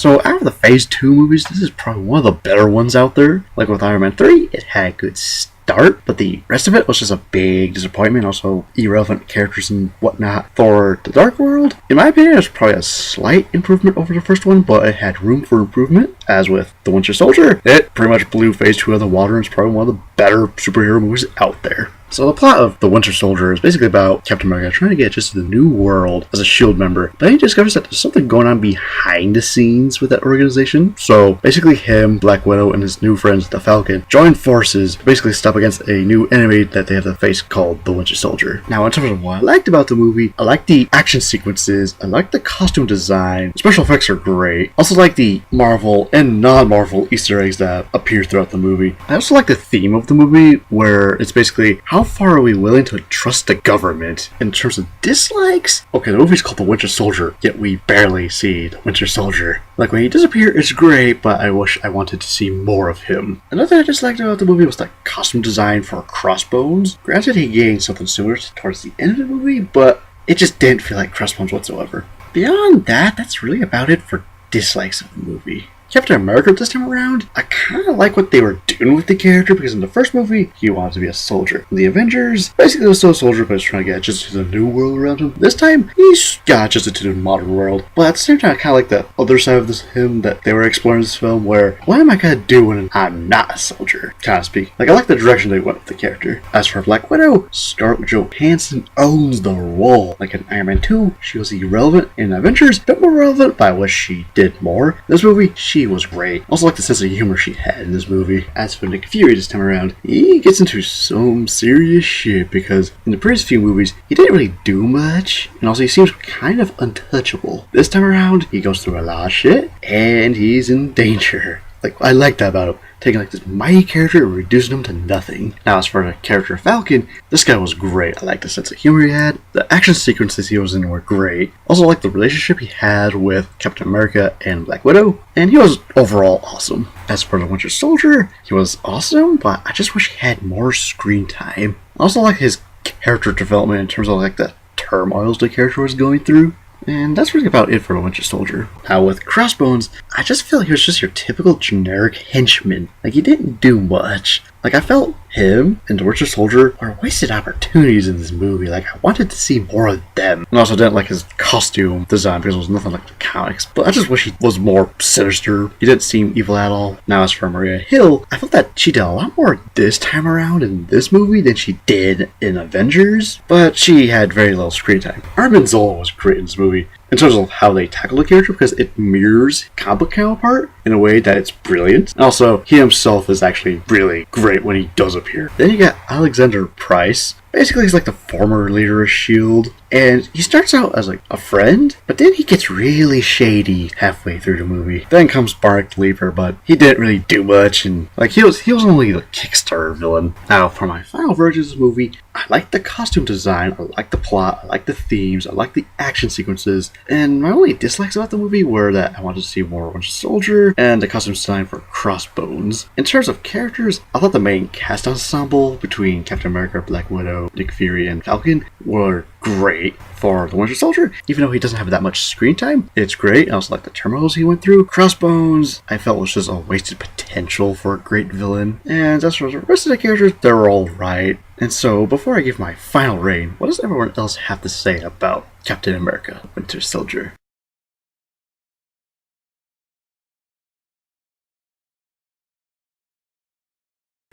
So out of the Phase 2 movies, this is probably one of the better ones out there. Like with Iron Man 3, it had a good start, but the rest of it was just a big disappointment. Also, irrelevant characters and whatnot. For The Dark World, in my opinion, it's probably a slight improvement over the first one, but it had room for improvement. As with The Winter Soldier, it pretty much blew Phase 2 out of the water, and it's probably one of the better superhero movies out there. So the plot of The Winter Soldier is basically about Captain America trying to get just to the new world as a S.H.I.E.L.D. member, but he discovers that there's something going on behind the scenes with that organization. So basically him, Black Widow, and his new friends, the Falcon, join forces to basically stop against a new enemy that they have to face called the Winter Soldier. Now, in terms of what I liked about the movie, I liked the action sequences, I liked the costume design, special effects are great. I also like the Marvel and non-Marvel Easter eggs that appear throughout the movie. I also like the theme of the movie, where it's basically, how far are we willing to trust the government? In terms of dislikes, okay, the movie's called The Winter Soldier, yet we barely see the Winter Soldier. Like, when he disappears, it's great, but I wish I wanted to see more of him. Another thing I disliked about the movie was the costume design for Crossbones. Granted, he gained something similar towards the end of the movie, but it just didn't feel like Crossbones whatsoever. Beyond that, that's really about it for dislikes of the movie. Captain America this time around, I kind of like what they were doing with the character, because in the first movie, he wanted to be a soldier. In the Avengers, basically he was still a soldier, but he's trying to get adjusted to the new world around him. This time, he's got adjusted to the modern world. But at the same time, I kind of like the other side of him that they were exploring in this film, where, what am I going to do when I'm not a soldier, kind of speak. Like, I like the direction they went with the character. As for Black Widow, Scarlett Johansson owns the role. Like in Iron Man 2, she was irrelevant. In Avengers, a bit more relevant, but I wish she did more. In this movie, she was great. Also like the sense of humor she had in this movie. As for Nick Fury this time around, he gets into some serious shit, because in the previous few movies, he didn't really do much, and also he seems kind of untouchable. This time around, he goes through a lot of shit, and he's in danger. Like, I like that about him. Taking like this mighty character and reducing him to nothing. Now, as for the character Falcon, this guy was great. I like the sense of humor he had. The action sequences he was in were great. Also like the relationship he had with Captain America and Black Widow. And he was overall awesome. As for the Winter Soldier, he was awesome, but I just wish he had more screen time. I also like his character development in terms of like the turmoils the character was going through. And that's really about it for the Winter Soldier. Now with Crossbones, I just feel like he was just your typical generic henchman. Like, he didn't do much. Like, I felt him and the Winter Soldier were wasted opportunities in this movie. Like, I wanted to see more of them. And also didn't like his costume design, because it was nothing like the comics. But I just wish he was more sinister. He didn't seem evil at all. Now, as for Maria Hill, I felt that she did a lot more this time around in this movie than she did in Avengers. But she had very little screen time. Armin Zola was great in this movie, in terms of how they tackle the character, because it mirrors comic book counterpart in a way that it's brilliant. And also, he himself is actually really great when he does appear. Then you got Alexander Price. Basically, he's like the former leader of S.H.I.E.L.D. And he starts out as like a friend, but then he gets really shady halfway through the movie. Then comes Bark Leaper, but he didn't really do much, and like he was only the Kickstarter villain. Now, for my final version of this movie, I like the costume design, I like the plot, I like the themes, I like the action sequences, and my only dislikes about the movie were that I wanted to see more Winter Soldier and the costume design for Crossbones. In terms of characters, I thought the main cast ensemble between Captain America, Black Widow, Nick Fury, and Falcon were great. For the Winter Soldier, even though he doesn't have that much screen time, it's great. I also like the turmoils he went through. Crossbones, I felt was just a wasted potential for a great villain. And as for the rest of the characters, they're all right. And so, before I give my final rating, what does everyone else have to say about Captain America, Winter Soldier?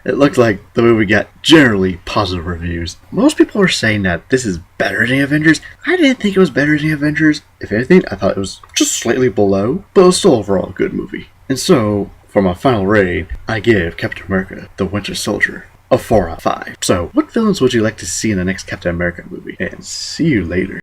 It looked like the movie got generally positive reviews. Most people are saying that this is better than the Avengers. I didn't think it was better than the Avengers. If anything, I thought it was just slightly below, but it was still overall a good movie. And so, for my final rating, I give Captain America, the Winter Soldier, a 4 out of 5. So, what villains would you like to see in the next Captain America movie? And see you later.